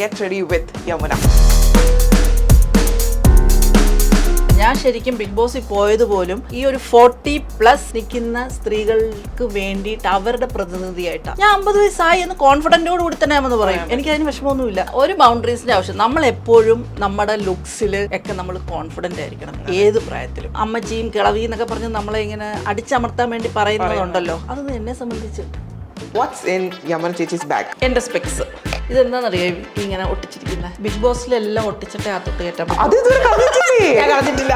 Get Ready with Yamuna. ഞാൻ ശരിക്കും big ബോസിൽ പോയത് പോലും ഈ ഒരു 40+ നിൽക്കുന്ന സ്ത്രീകൾക്ക് വേണ്ടിയിട്ട് അവരുടെ പ്രതിനിധിയായിട്ടാണ്. ഞാൻ 50 വയസ്സായി എന്ന് കോൺഫിഡന്റോട് കൂടി തന്നെ ആമെന്ന് പറയും. എനിക്ക് അതിന് വിഷമമൊന്നുമില്ല. ഒരു ബൗണ്ടറീസിന്റെ ആവശ്യം. നമ്മൾ എപ്പോഴും നമ്മുടെ ലുക്സിൽ ഒക്കെ നമ്മൾ കോൺഫിഡന്റ് ആയിരിക്കണം ഏത് പ്രായത്തിലും. അമ്മച്ചിയും കിളവി എന്നൊക്കെ പറഞ്ഞ് നമ്മളെ ഇങ്ങനെ അടിച്ചമർത്താൻ വേണ്ടി പറയുന്നതുണ്ടല്ലോ, അത് എന്നെ സംബന്ധിച്ച്. What's in Yamuna Chechi's bag? എന്റെ സ്പെക്സ് ഇതെന്താണെന്നറിയാം, ഇങ്ങനെ ഒട്ടിച്ചിരിക്കുന്നത്. ബിഗ് ബോസിലെല്ലാം ഒട്ടിച്ചിട്ടേ ആ തൊട്ട് കയറ്റാൻ ഞാൻ കളഞ്ഞിട്ടില്ല.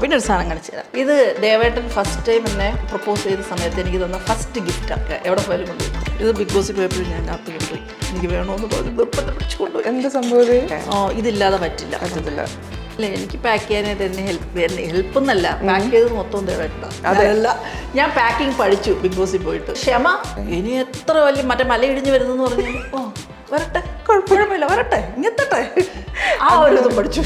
പിന്നെ ഒരു സാധനം കാണിച്ചു തരാം. ഇത് ദേവേട്ടൻ ഫസ്റ്റ് ടൈം എന്നെ പ്രപ്പോസ് ചെയ്ത സമയത്ത് എനിക്ക് തന്ന ഫസ്റ്റ് ഗിഫ്റ്റ് ഒക്കെ എവിടെ പോയാലും കൊണ്ടുപോയി. ഇത് ബിഗ് ബോസിൽ പോയപ്പോഴും ഞാൻ അകത്ത് കൊണ്ടുപോയി. എനിക്ക് വേണമെന്ന് പറഞ്ഞ് നിർബന്ധം പിടിച്ചു കൊണ്ടുപോയി. എന്ത് സംഭവം? ഇതില്ലാതെ പറ്റില്ല. അല്ലേ, എനിക്ക് പാക്ക് ചെയ്യാനായിട്ട് എന്നെ ഹെൽപ്പ് എന്നല്ല, പാക്ക് ചെയ്ത് മൊത്തം ദേവേട്ടനാണ്. അതല്ല, ഞാൻ പാക്കിംഗ് പഠിച്ചു ബിഗ് ബോസിൽ പോയിട്ട്. ക്ഷമ ഇനി എത്ര വലിയ മറ്റേ മല ഇടിഞ്ഞ് വരുന്നെന്ന് പറഞ്ഞു, ഓ വരട്ടെ, കുഴപ്പമില്ല, വരട്ടെ, ഇങ്ങെത്തട്ടെ, ആ ഒരു ഇതും പഠിച്ചു.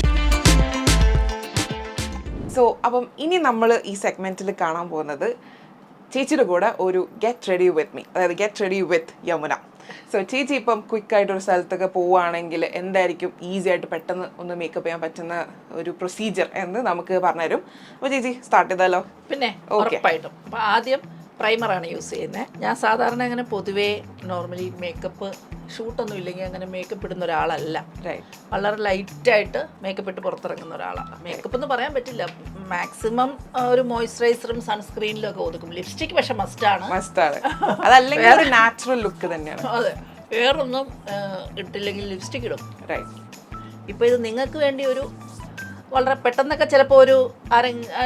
സോ അപ്പം ഇനി നമ്മൾ ഈ സെഗ്മെന്റിൽ കാണാൻ പോകുന്നത് ചേച്ചിയുടെ കൂടെ ഒരു ഗെറ്റ് റെഡി വിത്ത് മീ, അതായത് get ready with Yamuna. So ചേച്ചി ഇപ്പം ക്വിക്കായിട്ടൊരു സ്ഥലത്തൊക്കെ പോവുകയാണെങ്കിൽ എന്തായിരിക്കും ഈസി ആയിട്ട് പെട്ടെന്ന് ഒന്ന് മേക്കപ്പ് ചെയ്യാൻ പറ്റുന്ന ഒരു പ്രൊസീജിയർ എന്ന് നമുക്ക് പറഞ്ഞുതരും. അപ്പോൾ ചേച്ചി സ്റ്റാർട്ട് ചെയ്താലോ? പിന്നെ ഉറപ്പായിട്ടും. അപ്പോൾ ആദ്യം പ്രൈമറാണ് യൂസ് ചെയ്യുന്നത്. ഞാൻ സാധാരണ അങ്ങനെ പൊതുവേ നോർമലി മേക്കപ്പ് ഷൂട്ടൊന്നും ഇല്ലെങ്കിൽ അങ്ങനെ മേക്കപ്പ് ഇടുന്ന ഒരാളല്ല. വളരെ ലൈറ്റായിട്ട് മേക്കപ്പ് ഇട്ട് പുറത്തിറങ്ങുന്ന ഒരാളാണ്. മേക്കപ്പ് എന്ന് പറയാൻ പറ്റില്ല, മാക്സിമം ഒരു മോയ്സ്ചറൈസറും സൺസ്ക്രീനിലും ഒക്കെ ഒതുക്കും. ലിപ്സ്റ്റിക് പക്ഷെ മസ്റ്റാണ്. അതല്ലെങ്കിൽ ഒരു നാച്ചുറൽ ലുക്ക് തന്നെയാണ്. അതെ, വേറൊന്നും ഇട്ടില്ലെങ്കിൽ ലിപ്സ്റ്റിക് ഇടും. ഇപ്പോൾ ഇത് നിങ്ങൾക്ക് വേണ്ടി ഒരു വളരെ പെട്ടെന്നൊക്കെ ചിലപ്പോൾ ഒരു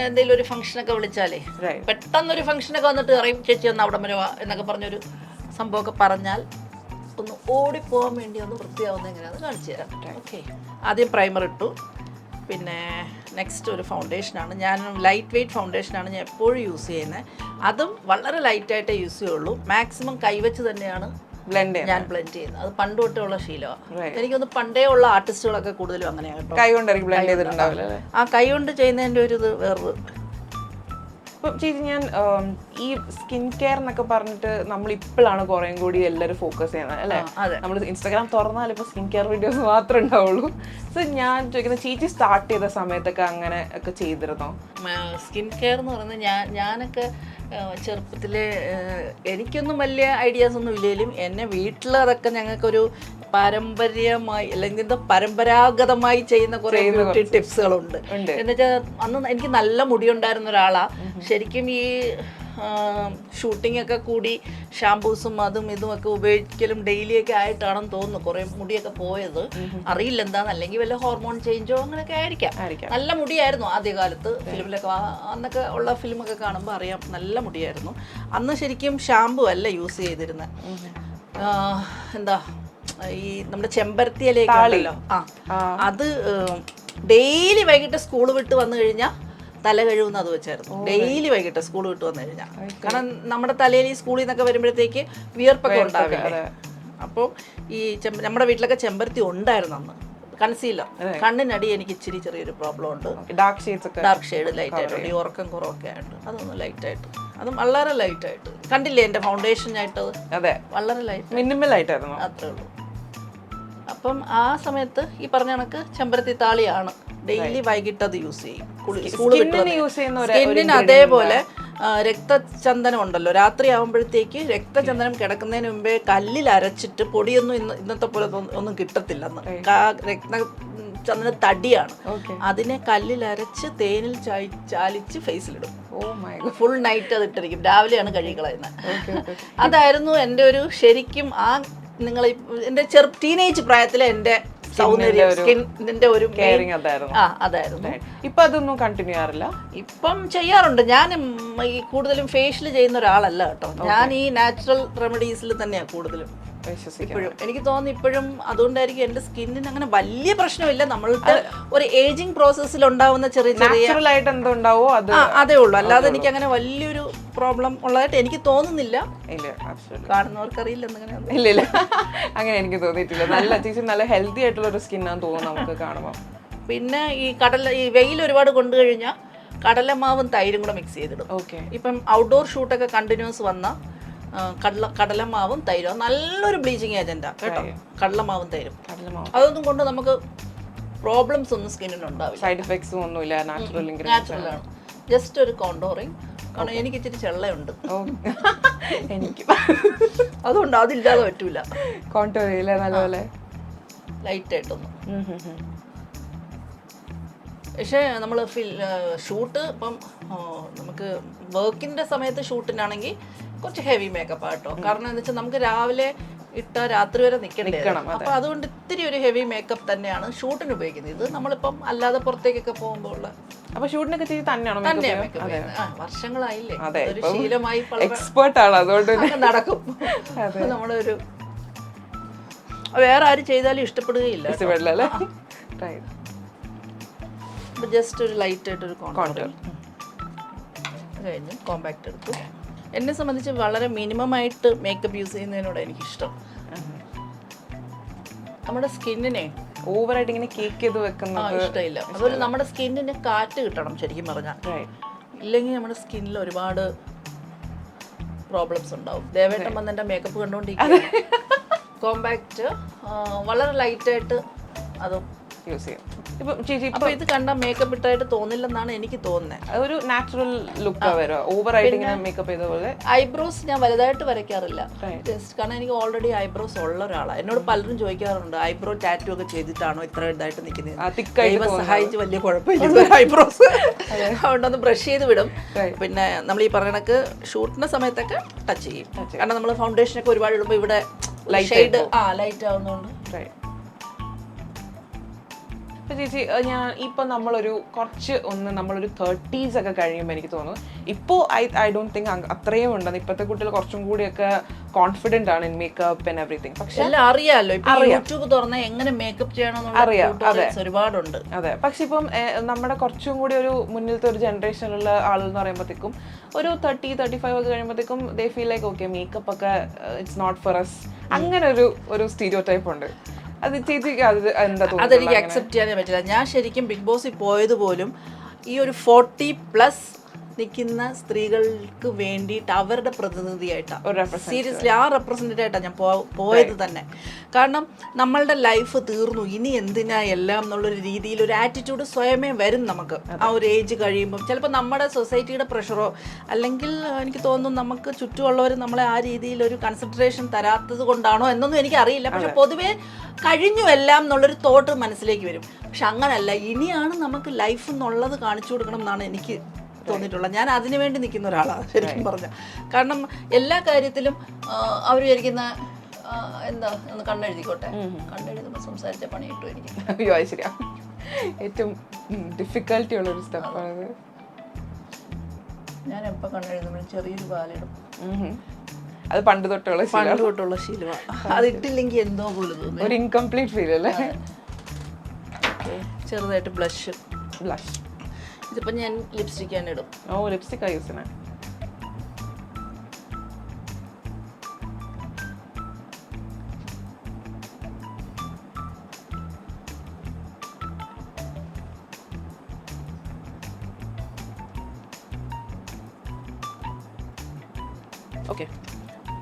എന്തെങ്കിലും ഒരു ഫംഗ്ഷനൊക്കെ വിളിച്ചാലേ, പെട്ടെന്നൊരു ഫംഗ്ഷനൊക്കെ വന്നിട്ട് അറിയും ചേച്ചി ഒന്ന് അവിടെ വരെ വാ എന്നൊക്കെ പറഞ്ഞൊരു സംഭവമൊക്കെ പറഞ്ഞാൽ ഒന്ന് ഓടിപ്പോകാൻ വേണ്ടി ഒന്ന് വൃത്തിയാവുന്ന എങ്ങനെയാണെന്ന് കാണിച്ചു തരാം. ഓക്കെ, ആദ്യം പ്രൈമർ ഇട്ടു. പിന്നെ നെക്സ്റ്റ് ഒരു ഫൗണ്ടേഷനാണ്. ഞാൻ ലൈറ്റ് വെയ്റ്റ് ഫൗണ്ടേഷനാണ് ഞാൻ എപ്പോഴും യൂസ് ചെയ്യുന്നത്. അതും വളരെ ലൈറ്റായിട്ടേ യൂസ് ചെയ്യുള്ളൂ. മാക്സിമം കൈവച്ച് തന്നെയാണ് ഞാൻ ബ്ലെൻഡ് ചെയ്യുന്നത്. അത് പണ്ട് തൊട്ടേ ഉള്ള ശീലമാണ്. എനിക്കൊന്ന് പണ്ടേ ഉള്ള ആർട്ടിസ്റ്റുകളൊക്കെ കൂടുതലും അങ്ങനെയാണ് കേട്ടോ. ആ കൈ കൊണ്ട് ചെയ്യുന്നതിൻ്റെ ഒരു ഇത് വേറൊരു. ഇപ്പം ചേച്ചി, ഞാൻ ഈ സ്കിൻ കെയർ എന്നൊക്കെ പറഞ്ഞിട്ട് നമ്മൾ ഇപ്പോഴാണ് കുറേയും കൂടി എല്ലാവരും ഫോക്കസ് ചെയ്യുന്നത് അല്ലേ? നമ്മൾ ഇൻസ്റ്റാഗ്രാം തുറന്നാൽ ഇപ്പോൾ സ്കിൻ കെയർ വീഡിയോസ് മാത്രമേ ഉണ്ടാവുള്ളൂ. സോ ഞാൻ ചോദിക്കുന്നത്, ചേച്ചി സ്റ്റാർട്ട് ചെയ്ത സമയത്തൊക്കെ അങ്ങനെ ഒക്കെ ചെയ്തിരുന്നോ? സ്കിൻ കെയർ എന്ന് പറയുന്നത് ഞാനൊക്കെ ചെറുപ്പത്തിലെ എനിക്കൊന്നും വലിയ ഐഡിയാസ് ഒന്നും ഇല്ലെങ്കിലും എന്നെ വീട്ടിൽ അതൊക്കെ ഞങ്ങൾക്കൊരു പാരമ്പര്യമായി അല്ലെങ്കിൽ പരമ്പരാഗതമായി ചെയ്യുന്ന കുറേ ബ്യൂട്ടി ടിപ്സുകളുണ്ട്. എന്നുവെച്ചാൽ അന്ന് എനിക്ക് നല്ല മുടി ഉണ്ടായിരുന്ന ഒരാളാ. ശരിക്കും ഈ ഷൂട്ടിംഗ് ഒക്കെ കൂടി ഷാംപൂസും അതും ഇതുമൊക്കെ ഉപയോഗിക്കലും ഡെയിലി ഒക്കെ ആയിട്ടാണെന്ന് തോന്നുന്നു കുറേ മുടിയൊക്കെ പോയത്. അറിയില്ല എന്താന്ന്, അല്ലെങ്കിൽ വല്ല ഹോർമോൺ ചേഞ്ചോ അങ്ങനെയൊക്കെ ആയിരിക്കാം. നല്ല മുടിയായിരുന്നു ആദ്യകാലത്ത്. ഫിലിമിലൊക്കെ അന്നൊക്കെ ഉള്ള ഫിലിമൊക്കെ കാണുമ്പോൾ അറിയാം നല്ല മുടിയായിരുന്നു. അന്ന് ശരിക്കും ഷാംപൂ അല്ല യൂസ് ചെയ്തിരുന്നത്. എന്താ ഈ നമ്മുടെ ചെമ്പരത്തി ഇലയൊക്കെ അത് ഡെയിലി വൈകിട്ട് സ്കൂൾ വിട്ട് വന്നു കഴിഞ്ഞാൽ തല കഴുകുന്ന അത് വെച്ചായിരുന്നു. ഡെയിലി വൈകിട്ട് സ്കൂൾ വിട്ട് വന്നു കഴിഞ്ഞാൽ, കാരണം നമ്മുടെ തലയിൽ ഈ സ്കൂളിൽ നിന്നൊക്കെ വരുമ്പോഴത്തേക്ക് വിയർപ്പൊക്കെ ഉണ്ടാവില്ലേ. അപ്പോൾ ഈ നമ്മുടെ വീട്ടിലൊക്കെ ചെമ്പരത്തി ഉണ്ടായിരുന്നു അന്ന്. കൺസീലർ, കണ്ണിനടി എനിക്ക് ഇച്ചിരി ചെറിയൊരു പ്രോബ്ലം ഉണ്ട്. ഡാർക്ക് ഷെയ്ഡ് ലൈറ്റ് ആയിട്ടുണ്ട്. ഈ ഉറക്കം കുറവൊക്കെ ആയിട്ട് അതൊന്ന് ലൈറ്റായിട്ട്, അതും വളരെ ലൈറ്റായിട്ട്. കണ്ടില്ലേ എൻ്റെ ഫൗണ്ടേഷൻ ആയിട്ട്? അതെ, വളരെ ലൈറ്റ്, മിനിമൽ ആയിട്ടായിരുന്നു, അത്രേ ഉള്ളൂ. അപ്പം ആ സമയത്ത് ഈ പറഞ്ഞ കണക്ക് ചെമ്പരത്തി താളിയാണ് ഡെയിലി വൈകിട്ട് അത് യൂസ് ചെയ്യും. സ്കിന്നിന് അതേപോലെ രക്തചന്ദനം ഉണ്ടല്ലോ, രാത്രി ആകുമ്പോഴത്തേക്ക് രക്തചന്ദനം കിടക്കുന്നതിന് മുമ്പേ കല്ലിൽ അരച്ചിട്ട്, പൊടിയൊന്നും ഇന്നത്തെ പോലെ ഒന്നും കിട്ടത്തില്ല അന്ന്, രക്തചന്ദന തടിയാണ്. അതിനെ കല്ലിൽ അരച്ച് തേനിൽ ചാലിച്ച് ഫേസിലിടും. ഫുൾ നൈറ്റ് അത് ഇട്ടിരിക്കും, രാവിലെയാണ് കഴുകി കളയുന്നത്. അതായിരുന്നു എൻ്റെ ഒരു ശരിക്കും നിങ്ങൾ എൻ്റെ ടീനേജ് പ്രായത്തിലെ എൻ്റെ സൗന്ദര്യം, സ്കിന്നിന്റെ ഒരു അതായിരുന്നു. ഇപ്പൊ അതൊന്നും കണ്ടിന്യൂ ചെയ്യാറില്ല. ഇപ്പം ചെയ്യാറുണ്ട്. ഞാൻ ഈ കൂടുതലും ഫേഷ്യൽ ചെയ്യുന്ന ഒരാളല്ല കേട്ടോ. ഞാൻ ഈ നാച്ചുറൽ റെമഡീസിൽ തന്നെയാണ് കൂടുതലും ഇപ്പോഴും. എനിക്ക് തോന്നുന്നു ഇപ്പോഴും അതുകൊണ്ടായിരിക്കും എൻ്റെ സ്കിന്നിന് അങ്ങനെ വലിയ പ്രശ്നമില്ല. നമ്മൾക്ക് ഒരു ഏജിങ് പ്രോസസ്സിൽ ഉണ്ടാവുന്ന ചെറിയ അതേ ഉള്ളൂ. അല്ലാതെ എനിക്ക് അങ്ങനെ വലിയൊരു പ്രോബ്ലം ഉള്ളതായിട്ട് എനിക്ക് തോന്നുന്നില്ല. കാണുന്നവർക്കറിയില്ല എന്തെങ്കിലും. ഇല്ല, അങ്ങനെ എനിക്ക് തോന്നിയിട്ടില്ല. നല്ല ഹെൽത്തി ആയിട്ടുള്ള ഒരു സ്കിന്നാന്ന് തോന്നുന്നു നമുക്ക് കാണുമ്പോൾ. പിന്നെ ഈ വെയിൽ ഒരുപാട് കൊണ്ടു കഴിഞ്ഞാൽ കടലമാവും തൈരും കൂടെ മിക്സ് ചെയ്തിടും. ഇപ്പം ഔട്ട്ഡോർ ഷൂട്ടൊക്കെ കണ്ടിന്യൂസ് വന്നാൽ കടലമാവും തൈരും നല്ലൊരു ബ്ലീച്ചിങ് ഏജന്റാ കേട്ടോ. കടലമാവും തൈരും കടലമാവ് അതൊന്നും കൊണ്ട് നമുക്ക് പ്രോബ്ലംസ് ഒന്നും സ്കിന്നിന് ഉണ്ടാവില്ല. സൈഡ് എഫക്ട്സും ഒന്നുമില്ല, നാച്ചുറൽ നാച്ചുറൽ ആണ്. ജസ്റ്റ് ഒരു കോണ്ടോറിങ്. കാരണം എനിക്ക് ഇച്ചിരി ചെള്ളയുണ്ട്, എനിക്ക് അതുകൊണ്ട് അതില്ലാതെ പറ്റൂല. കോണ്ടോർ ചെയ്യില്ല നല്ലപോലെ ലൈറ്റ് ആയിട്ടൊന്നും. പക്ഷേ നമ്മൾ ഷൂട്ട് ഇപ്പം നമുക്ക് വർക്കിൻ്റെ സമയത്ത് ഷൂട്ടിനാണെങ്കിൽ കുറച്ച് ഹെവി മേക്കപ്പ് ആട്ടോ. കാരണം എന്താ വെച്ചാൽ നമുക്ക് രാവിലെ ഇട്ട രാത്രി വരെ നിൽക്കണം. അപ്പൊ അതുകൊണ്ട് ഇത്തിരി ഒരു ഹെവി മേക്കപ്പ് തന്നെയാണ് ഷൂട്ടിന് ഉപയോഗിക്കുന്നത്. ഇത് നമ്മളിപ്പം അല്ലാതെ പുറത്തേക്കൊക്കെ പോകുമ്പോൾ ഉള്ള അപ്പൊ ഷൂട്ടിനൊക്കെ ചെയ്ത് തന്നെയാണോ വർഷങ്ങളായില്ലേ, ഒരു ശീലമായി എക്സ്പേർട്ട് ആണ്, അതുകൊണ്ട് നടക്കും. നമ്മളൊരു വേറെ ആരും ചെയ്താലും ഇഷ്ടപ്പെടുകയില്ല. ജസ്റ്റ് ഒരു ലൈറ്റ് ആയിട്ടൊരു കോണ്ടോർ കഴിഞ്ഞ് കോമ്പാക്ട് എടുത്തു. എന്നെ സംബന്ധിച്ച് വളരെ മിനിമം ആയിട്ട് മേക്കപ്പ് യൂസ് ചെയ്യുന്നതിനോട് എനിക്കിഷ്ടം. നമ്മുടെ സ്കിന്നിനെ ഓവറായിട്ട് ഇങ്ങനെ കേക്ക് ചെയ്ത് വെക്കുന്നത് ഇഷ്ടമില്ല. അതുപോലെ നമ്മുടെ സ്കിന്നിന് കാറ്റ് കിട്ടണം ശരിക്കും പറഞ്ഞാൽ. ഇല്ലെങ്കിൽ നമ്മുടെ സ്കിന്നിൽ ഒരുപാട് പ്രോബ്ലംസ് ഉണ്ടാവും. ദേവേട്ടൻ വന്ന് എൻ്റെ മേക്കപ്പ് കണ്ടുകൊണ്ടിരിക്കുക. കോമ്പാക്റ്റ് വളരെ ലൈറ്റായിട്ട് അതും യൂസ് ചെയ്യും. ഇപ്പൊ ചേച്ചി അപ്പൊ ഇത് കണ്ട മേക്കപ്പ് ഇട്ടായിട്ട് തോന്നില്ലെന്നാണ് എനിക്ക് തോന്നുന്നത്. ഒരു നാച്ചുറൽ ലുക്ക് വരും, ഓവറായിട്ട് ഇങ്ങനെ മേക്കപ്പ് ചെയ്ത പോലെ. ഐബ്രോസ് ഞാൻ വലുതായിട്ട് വരയ്ക്കാറില്ല, ജസ്റ്റ് കാരണം എനിക്ക് ഓൾറെഡി ഐബ്രോസ് ഉള്ള ഒരാളാണ്. എന്നോട് പലരും ചോദിക്കാറുണ്ട് ഐബ്രോ ടാറ്റു ഒക്കെ ചെയ്തിട്ടാണോ ഇത്ര ഇതായിട്ട് നിൽക്കുന്നത്. സഹായിച്ച് വലിയ കുഴപ്പമില്ല ഐബ്രോസ്. അതുകൊണ്ടൊന്ന് ബ്രഷ് ചെയ്ത് വിടും. പിന്നെ നമ്മൾ ഈ പറഞ്ഞ കണക്ക് ഷൂട്ടിന്റെ സമയത്തൊക്കെ ടച്ച് ചെയ്യും. കാരണം നമ്മൾ ഫൗണ്ടേഷനൊക്കെ ഒരുപാട് ഇടുമ്പോൾ ഇവിടെ ഷെയ്ഡ് ലൈറ്റ് ആവുന്നതുകൊണ്ട്. ചേച്ചി ഞാൻ ഇപ്പം നമ്മളൊരു കുറച്ച് നമ്മളൊരു 30s ഒക്കെ കഴിയുമ്പോൾ എനിക്ക് തോന്നുന്നു ഇപ്പോൾ ഐ ഡോണ്ട് തിങ്ക് അത്രയും ഉണ്ടെന്ന്. ഇപ്പോഴത്തെ കുട്ടികൾ കുറച്ചും കൂടിയൊക്കെ കോൺഫിഡൻ്റ് ആണ് ഇൻ മേക്കപ്പ് ആൻഡ് എവറിത്തിങ്. പക്ഷെ അറിയാമല്ലോ, യൂട്യൂബ് തുറന്നാൽ എങ്ങനെ മേക്കപ്പ് ചെയ്യണം അറിയാം, ഒരുപാടുണ്ട്. അതെ, പക്ഷെ ഇപ്പം നമ്മുടെ കുറച്ചും കൂടി ഒരു മുന്നിലത്തെ ഒരു ജനറേഷനിലുള്ള ആളുകൾ എന്ന് പറയുമ്പോഴത്തേക്കും ഒരു 30-35 ഒക്കെ കഴിയുമ്പോഴത്തേക്കും they feel like okay makeup ഒക്കെ ഇറ്റ്സ് നോട്ട് ഫോർ അസ്, അങ്ങനെ ഒരു സ്റ്റീരിയോ ടൈപ്പ് ഉണ്ട്. അത് ചേച്ചിക്ക് അതെനിക്ക് അക്സെപ്റ്റ് ചെയ്യാനേ പറ്റില്ല. ഞാൻ ശരിക്കും ബിഗ് ബോസിൽ പോയത് പോലും ഈ ഒരു 40+ നിൽക്കുന്ന സ്ത്രീകൾക്ക് വേണ്ടിയിട്ട് അവരുടെ പ്രതിനിധിയായിട്ടാണ്. സീരിയസ്ലി ആ റെപ്രസെൻറ്റേറ്റീവ് ആയിട്ടാണ് ഞാൻ പോയത് തന്നെ. കാരണം നമ്മളുടെ ലൈഫ് തീർന്നു, ഇനി എന്തിനാ എല്ലാം എന്നുള്ളൊരു രീതിയിൽ ഒരു ആറ്റിറ്റ്യൂഡ് സ്വയമേ വരും നമുക്ക്. ആ ഒരു ഏജ് കഴിയുമ്പം ചിലപ്പോൾ നമ്മുടെ സൊസൈറ്റിയുടെ പ്രഷറോ അല്ലെങ്കിൽ എനിക്ക് തോന്നുന്നു നമുക്ക് ചുറ്റുമുള്ളവർ നമ്മളെ ആ രീതിയിൽ ഒരു കൺസിഡറേഷൻ തരാത്തത് കൊണ്ടാണോ എന്നൊന്നും എനിക്കറിയില്ല. പക്ഷെ പൊതുവേ കഴിഞ്ഞു എല്ലാം എന്നുള്ളൊരു തോട്ട് മനസ്സിലേക്ക് വരും. പക്ഷെ അങ്ങനല്ല, ഇനിയാണ് നമുക്ക് ലൈഫ് എന്നുള്ളത് കാണിച്ചു കൊടുക്കണം എന്നാണ് എനിക്ക് തോന്നിയിട്ടുള്ളത്. ഞാൻ അതിനു വേണ്ടി നിൽക്കുന്ന ഒരാളാണ് ശരിക്കും പറഞ്ഞാൽ. കാരണം എല്ലാ കാര്യത്തിലും അവർ വിചാരിക്കുന്ന എന്താ ഒന്ന് കണ്ണെഴുതിക്കോട്ടെ, കണ്ണെഴുതുമ്പോൾ സംസാരിച്ച പണി കിട്ടും എനിക്ക്. അയ്യോ അത് ശരിയാ, ഏറ്റവും ഡിഫിക്കൽട്ടി ഉള്ളൊരു സ്റ്റെപ്പാണ്. ഞാൻ എപ്പോൾ കണ്ണെഴുതുമ്പോഴും ചെറിയൊരു പാലിടും. അത് പണ്ട് തൊട്ടുള്ള ശീലമാണ്. അതിട്ടില്ലെങ്കിൽ എന്തോ പോലെ തോന്നുന്നു, ഒരു ഇൻകംപ്ലീറ്റ് ഫീൽ അല്ലേ. ചെറുതായിട്ട് ബ്ലഷ്. ഇതിപ്പോൾ ഞാൻ ലിപ്സ്റ്റിക് ആണ് ഇടും. ലിപ്സ്റ്റിക് യൂസ് ചെയ്യണേ.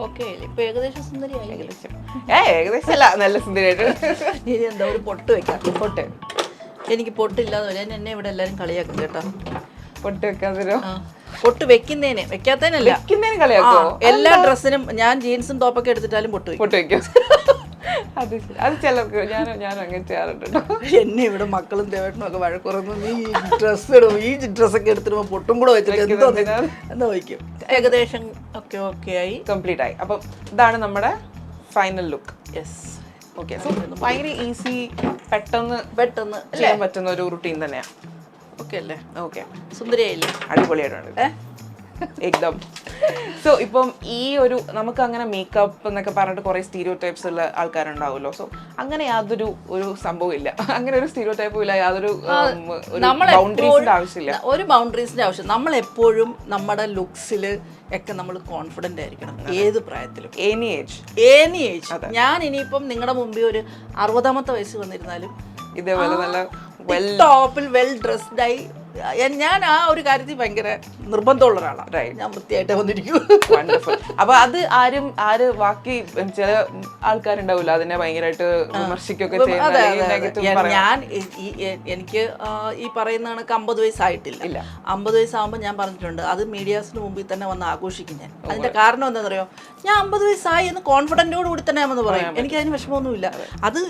ഓക്കെ ഇപ്പൊ ഏകദേശം സുന്ദരിയായി. ഏകദേശം അല്ല, നല്ല സുന്ദരിയായിട്ട്. ഇനി എന്താ ഒരു പൊട്ട് വെക്കാം. എനിക്ക് പൊട്ടില്ലാതെ വരാൻ എന്നെ ഇവിടെ എല്ലാരും കളിയാക്കും കേട്ടോ. പൊട്ട് വെക്കാതെ പൊട്ട് വെക്കാത്തതിനല്ല, എല്ലാ ഡ്രസ്സിനും ഞാൻ ജീൻസും ടോപ്പൊക്കെ എടുത്തിട്ടാലും പൊട്ട് വെക്കും. അത് ചിലർക്ക് ഞാൻ അങ്ങനെ ചെയ്യാറുണ്ട്. എന്നെ ഇവിടെ മക്കളും ദേവേട്ടനും ഒക്കെ വഴക്കുറന്നു, നീ ഡ്രസ്സ് ഇടും, ഈ ഡ്രസ്സൊക്കെ എടുത്തിടുമ്പോൾ പൊട്ടും കൂടെ വെച്ചിട്ട് എന്താ വയ്ക്കും. ഏകദേശം ഒക്കെ ആയി, കംപ്ലീറ്റ് ആയി. അപ്പം ഇതാണ് നമ്മുടെ final look. Yes. Okay, so ഭയങ്കര ഈസി, പെട്ടെന്ന് ചെയ്യാൻ പറ്റുന്ന ഒരു റുട്ടീൻ തന്നെയാണ്. ഓക്കെ അല്ലേ? ഓക്കെ, സുന്ദരിയായില്ലേ? അടിപൊളിയായിട്ടുണ്ട് ഏകദം. സോ ഇപ്പം ഈ ഒരു നമുക്ക് അങ്ങനെ മേക്കപ്പ് എന്നൊക്കെ പറഞ്ഞിട്ട് കുറേ സ്റ്റീരിയോ ടൈപ്സ് ഉള്ള ആൾക്കാരുണ്ടാവുമല്ലോ. സോ അങ്ങനെ യാതൊരു സംഭവം ഇല്ല, അങ്ങനെ ഒരു സ്റ്റീരിയോ ടൈപ്പും ഇല്ല, യാതൊരു ബൗണ്ടറീസിന്റെ ആവശ്യമില്ല. ഒരു ബൗണ്ടറീസിന്റെ ആവശ്യം. നമ്മൾ എപ്പോഴും നമ്മുടെ ലുക്സിൽ ഒക്കെ നമ്മൾ കോൺഫിഡന്റ് ആയിരിക്കണം, ഏത് പ്രായത്തിലും, എനി ഏജ്. ഞാൻ ഇനിയിപ്പം നിങ്ങളുടെ മുമ്പിൽ ഒരു 60ാമത്തെ വയസ്സ് വന്നിരുന്നാലും ഇതേപോലെ നല്ല ടോപ്പിൽ വെൽ ഡ്രസ്ഡ് ആയി ഞാൻ ആ ഒരു കാര്യത്തിൽ ഭയങ്കര നിർബന്ധമുള്ള ഒരാളാണ്. Right. ഞാൻ വൃത്തിയായിട്ട് വന്നിരിക്കും. വണ്ടർഫുൾ. അപ്പൊ അത് ആര് ബാക്കി ചില ആൾക്കാരുണ്ടാവില്ല അതിനെ ഭയങ്കരമായിട്ട് വിമർശിക്കുകയൊക്കെ ചെയ്യുന്ന ഞാൻ എനിക്ക് ഈ പറയുന്ന കണക്ക് 50 വയസ്സായിട്ടില്ല. 50 വയസ്സാകുമ്പോൾ ഞാൻ പറഞ്ഞിട്ടുണ്ട് അത് മീഡിയാസിന് മുമ്പിൽ തന്നെ വന്ന് ആഘോഷിക്കും ഞാൻ. അതിന്റെ കാരണം എന്താണെന്ന് അറിയോ, ഞാൻ 50 വയസ്സായി എന്ന് കോൺഫിഡന്റോട് കൂടി തന്നെ ആണെന്ന് പറയും. എനിക്ക് അതിന് വിഷമമൊന്നുമില്ല. അത്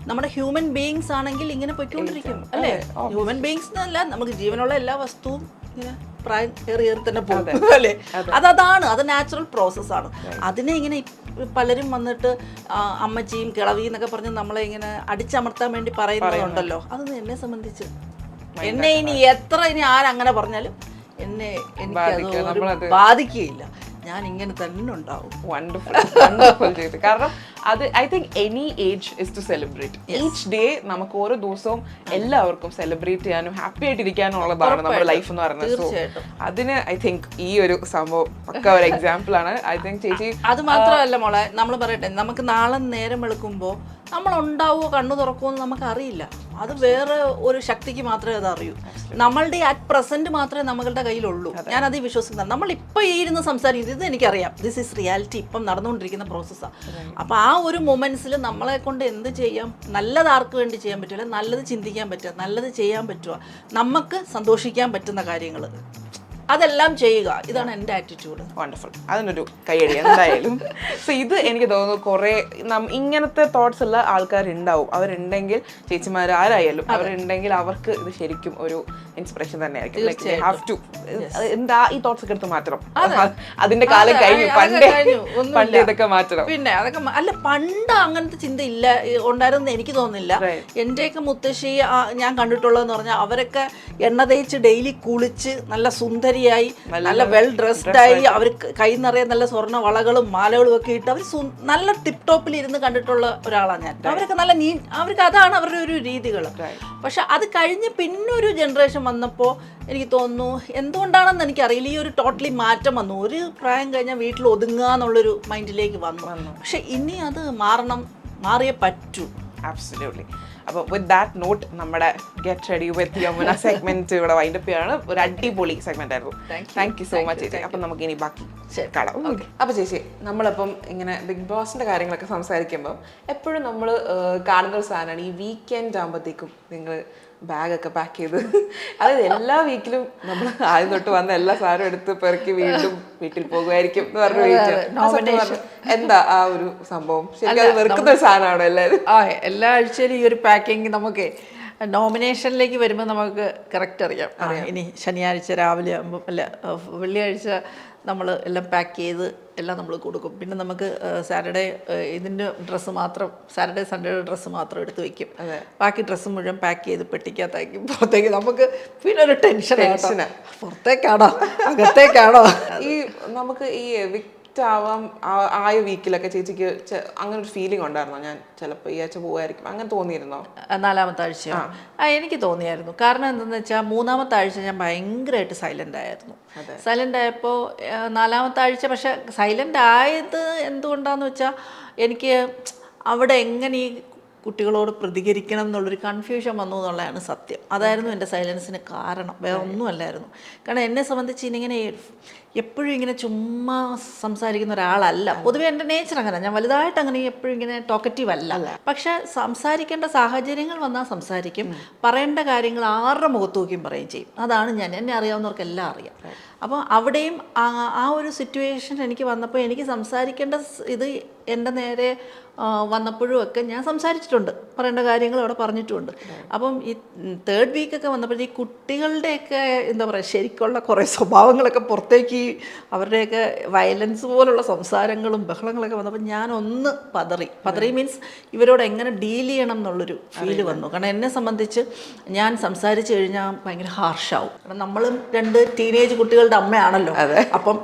നമ്മുടെ ഹ്യൂമൻ ബീയിങ്സ് ആണെങ്കിൽ ഇങ്ങനെ പൊയ്ക്കൊണ്ടിരിക്കും അല്ലേ. ഹ്യൂമൻ ബീയിങ്സ് എന്നല്ല, നമുക്ക് ജീവനുള്ള എല്ലാ വസ്തുവും ഇങ്ങനെ പ്രായം ഏറി തന്നെ പോകും അല്ലേ. അതാണ്, അത് നാച്ചുറൽ പ്രോസസ്സാണ്. അതിനെ ഇങ്ങനെ പലരും വന്നിട്ട് അമ്മച്ചിയും കിളവി എന്നൊക്കെ പറഞ്ഞ് നമ്മളെ ഇങ്ങനെ അടിച്ചമർത്താൻ വേണ്ടി പറയുന്നതുണ്ടല്ലോ, അതൊന്നും എന്നെ സംബന്ധിച്ച് എന്നെ ഇനി ആരങ്ങനെ പറഞ്ഞാലും എനിക്കത് ബാധിക്കുകയില്ല. ഞാൻ ഇങ്ങനെ തന്നെ ഉണ്ടാവും. വണ്ടർഫുൾ ചെയ്തു. കാരണം അത് I think any age is to celebrate. Each day നമുക്ക് ഓരോ ദിവസവും എല്ലാവർക്കും സെലിബ്രേറ്റ് ചെയ്യാനും ഹാപ്പി ആയിട്ടിരിക്കാനും ഉള്ളതാണ് നമ്മുടെ ലൈഫ് എന്ന് പറയുന്നത്. സോ അതിന് ഐ തിങ്ക് ഈ ഒരു സംഭവം പക്ക ഒരു എക്സാമ്പിൾ ആണ്. ഐ തിങ്ക് ചേച്ചി അത് മാത്രമല്ല മോളെ, നമ്മൾ പറയട്ടെ, നമുക്ക് നാളെ നേരം വെളുക്കുമ്പോൾ നമ്മൾ ഉണ്ടാവുമോ കണ്ണു തുറക്കുമോ എന്ന് നമുക്ക് അറിയില്ല. അത് വേറെ ഒരു ശക്തിക്ക് മാത്രമേ അത് അറിയൂ. നമ്മളുടെ അറ്റ് പ്രസന്റ് മാത്രമേ നമ്മളുടെ കയ്യിലുള്ളൂ. ഞാനത് വിശ്വസിക്കുന്നത്. നമ്മൾ ഇപ്പോൾ ഈ ഇരുന്ന് സംസാരിക്കുന്നത് ഇത് എനിക്കറിയാം, ദിസ് ഈസ് റിയാലിറ്റി, ഇപ്പം നടന്നുകൊണ്ടിരിക്കുന്ന പ്രോസസ്സാണ്. അപ്പോൾ ആ ഒരു മൊമെന്റ്സിൽ നമ്മളെ കൊണ്ട് എന്ത് ചെയ്യാം, നല്ലത് ആർക്ക് വേണ്ടി ചെയ്യാൻ പറ്റില്ല, നല്ലത് ചിന്തിക്കാൻ പറ്റുക, നല്ലത് ചെയ്യാൻ പറ്റുക, നമുക്ക് സന്തോഷിക്കാൻ പറ്റുന്ന കാര്യങ്ങൾ അതെല്ലാം ചെയ്യുക. ഇതാണ് എൻ്റെ ആറ്റിറ്റ്യൂഡ്. വണ്ടർഫുൾ. അതിനൊരു കൈയടി എന്തായാലും. സോ ഇത് എനിക്ക് തോന്നുന്നു കുറേ ഇങ്ങനത്തെ തോട്ട്സ് ഉള്ള ആൾക്കാരുണ്ടാവും. അവരുണ്ടെങ്കിൽ ചേച്ചിമാർ ആരായാലും അവരുണ്ടെങ്കിൽ അവർക്ക് ഇത് ശരിക്കും ഒരു ഇൻസ്പിറേഷൻ തന്നെ ആയിരിക്കും. ഹാവ് ടു എന്താ ഈ തോട്ട്സ് ഒക്കെ എടുത്ത് മാറ്റണം. അതിന്റെ കാലം കഴിഞ്ഞു. പണ്ട് ഇതൊക്കെ മാറ്റണം. പിന്നെ അതൊക്കെ അല്ല, പണ്ട് അങ്ങനത്തെ ചിന്ത ഇല്ല ഉണ്ടായിരുന്നു എനിക്ക് തോന്നുന്നില്ല. എൻ്റെയൊക്കെ മുത്തശ്ശി ഞാൻ കണ്ടിട്ടുള്ളതെന്ന് പറഞ്ഞാൽ അവരൊക്കെ എണ്ണ തേച്ച് ഡെയിലി കുളിച്ച് നല്ല സുന്ദരിയായി നല്ല വെൽ ഡ്രസ്ഡായി, അവർ കൈ നിറയെ നല്ല സ്വർണ്ണ വളകളും മാലകളും ഒക്കെ ഇട്ട് അവർ നല്ല ടിപ് ടോപ്പിൽ ഇരുന്ന് കണ്ടിട്ടുള്ള ഒരാളാണ് ഞാൻ. അവരൊക്കെ നല്ല അവർക്ക് അതാണ് അവരുടെ ഒരു രീതികൾ. പക്ഷെ അത് കഴിഞ്ഞ് പിന്നൊരു ജനറേഷൻ വന്നപ്പോൾ എനിക്ക് തോന്നുന്നു എന്തുകൊണ്ടാണെന്ന് എനിക്കറിയില്ല, ഈ ഒരു ടോട്ടലി മാറ്റം വന്നു. ഒരു പ്രായം കഴിഞ്ഞാൽ വീട്ടിൽ ഒതുങ്ങുക എന്നുള്ളൊരു മൈൻഡിലേക്ക് വന്നു. പക്ഷെ ഇനി അത് മാറിയേ പറ്റൂ. ആബ്സല്യൂട്ട്ലി. അപ്പോൾ വിത്ത് ദാറ്റ് നോട്ട് നമ്മുടെ get ready with Yamuna segment ഇവിടെ വൈൻഡപ്പ് ചെയ്യാണ്. ഒരു അടിപൊളി സെഗ്മെന്റ് ആയിരുന്നു. താങ്ക് യു സോ മച്ച് ചേച്ചി. അപ്പം നമുക്ക് ഇനി ബാക്കി കാണാം. അപ്പോൾ ചേച്ചി, നമ്മളിപ്പം ഇങ്ങനെ ബിഗ് ബോസിന്റെ കാര്യങ്ങളൊക്കെ സംസാരിക്കുമ്പോൾ എപ്പോഴും നമ്മൾ കാണുന്ന ഒരു സാധനമാണ് ഈ വീക്കെൻഡ് ആകുമ്പോഴത്തേക്കും നിങ്ങൾ ബാഗൊക്കെ പാക്ക് ചെയ്ത്, അതായത് എല്ലാ വീക്കിലും നമ്മൾ ആദ്യം തൊട്ട് വന്ന എല്ലാ സാധനവും എടുത്ത് പെറുക്കി വീണ്ടും വീട്ടിൽ പോകുമായിരിക്കും എന്ന് പറഞ്ഞു. എന്താ ആ ഒരു സംഭവം? ശരിക്കും അത് വെറുക്കുന്ന ഒരു സാധനമാണോ എല്ലാവരും? എല്ലാ ആഴ്ചയിലും ഈ ഒരു പാക്കിങ് നമുക്ക് നോമിനേഷനിലേക്ക് വരുമ്പോൾ നമുക്ക് കറക്റ്റ് അറിയാം. ഇനി ശനിയാഴ്ച രാവിലെ ആകുമ്പം അല്ല വെള്ളിയാഴ്ച നമ്മൾ എല്ലാം പാക്ക് ചെയ്ത് എല്ലാം നമ്മൾ കൊടുക്കും. പിന്നെ നമുക്ക് സാറ്റർഡേ ഇതിൻ്റെ ഡ്രസ്സ് മാത്രം, സാറ്റർഡേ സൺഡേയുടെ ഡ്രസ്സ് മാത്രം എടുത്ത് വെക്കും. ബാക്കി ഡ്രസ്സ് മുഴുവൻ പാക്ക് ചെയ്ത് പെട്ടിക്കകത്താക്കും. പുറത്തേക്ക് നമുക്ക് പിന്നെ ഒരു ടെൻഷനാണ്, പുറത്തേക്കാണോ അകത്തേക്കാണോ. ഈ നമുക്ക് ഈ ആയ വീക്കിലൊക്കെ ചേച്ചിക്ക് അങ്ങനെ ഒരു ഫീലിംഗ് ഉണ്ടായിരുന്നോ? ഞാൻ ചിലപ്പോൾ ഈ ആഴ്ച പോവായിരിക്കും അങ്ങനെ തോന്നിയിരുന്നോ? 4ാമത്തെ ആഴ്ച എനിക്ക് തോന്നിയായിരുന്നു. കാരണം എന്താണെന്ന് വെച്ചാൽ 3ാമത്തെ ആഴ്ച ഞാൻ ഭയങ്കരമായിട്ട് സൈലൻ്റ് ആയിരുന്നു. സൈലൻ്റ് ആയപ്പോൾ 4ാമത്തെ ആഴ്ച പക്ഷെ സൈലൻ്റ് ആയത് എന്തുകൊണ്ടാണെന്ന് വെച്ചാൽ എനിക്ക് അവിടെ എങ്ങനെ ഈ കുട്ടികളോട് പ്രതികരിക്കണം എന്നുള്ളൊരു കൺഫ്യൂഷൻ വന്നു എന്നുള്ളതാണ് സത്യം. അതായിരുന്നു എൻ്റെ സൈലൻസിന് കാരണം, വേറെ ഒന്നുമല്ലായിരുന്നു. കാരണം എന്നെ സംബന്ധിച്ച് ഇങ്ങനെ എപ്പോഴും ഇങ്ങനെ ചുമ്മാ സംസാരിക്കുന്ന ഒരാളല്ല. പൊതുവേ എൻ്റെ നേച്ചർ അങ്ങനെ, ഞാൻ വലുതായിട്ട് അങ്ങനെ എപ്പോഴും ഇങ്ങനെ ടോക്കറ്റീവ് അല്ല. പക്ഷെ സംസാരിക്കേണ്ട സാഹചര്യങ്ങൾ വന്നാൽ സംസാരിക്കും, പറയേണ്ട കാര്യങ്ങൾ ആരുടെ മുഖത്ത് നോക്കിയും പറയുകയും ചെയ്യും. അതാണ് ഞാൻ, എന്നെ അറിയാവുന്നവർക്കെല്ലാം അറിയാം. അപ്പോൾ അവിടെയും ആ ഒരു സിറ്റുവേഷൻ എനിക്ക് വന്നപ്പോൾ എനിക്ക് സംസാരിക്കേണ്ട ഇത് എൻ്റെ നേരെ വന്നപ്പോഴും ഒക്കെ ഞാൻ സംസാരിച്ചിട്ടുണ്ട്, പറയേണ്ട കാര്യങ്ങൾ അവിടെ പറഞ്ഞിട്ടുമുണ്ട്. അപ്പം ഈ 3rd വീക്കൊക്കെ വന്നപ്പോഴേ ഈ കുട്ടികളുടെയൊക്കെ എന്താ പറയുക ശരിക്കുള്ള കുറേ സ്വഭാവങ്ങളൊക്കെ പുറത്തേക്ക്, അവരുടെയൊക്കെ വയലൻസ് പോലുള്ള സംസാരങ്ങളും ബഹളങ്ങളൊക്കെ വന്നപ്പോൾ ഞാനൊന്ന് പതറി മീൻസ് ഇവരോട് എങ്ങനെ ഡീൽ ചെയ്യണം എന്നുള്ളൊരു ഫീല് വന്നു. കാരണം എന്നെ സംബന്ധിച്ച് ഞാൻ സംസാരിച്ച് കഴിഞ്ഞാൽ ഭയങ്കര ഹാർഷാവും. കാരണം നമ്മളും 2 ടീനേജ് കുട്ടികളുടെ അമ്മയാണല്ലോ. അപ്പം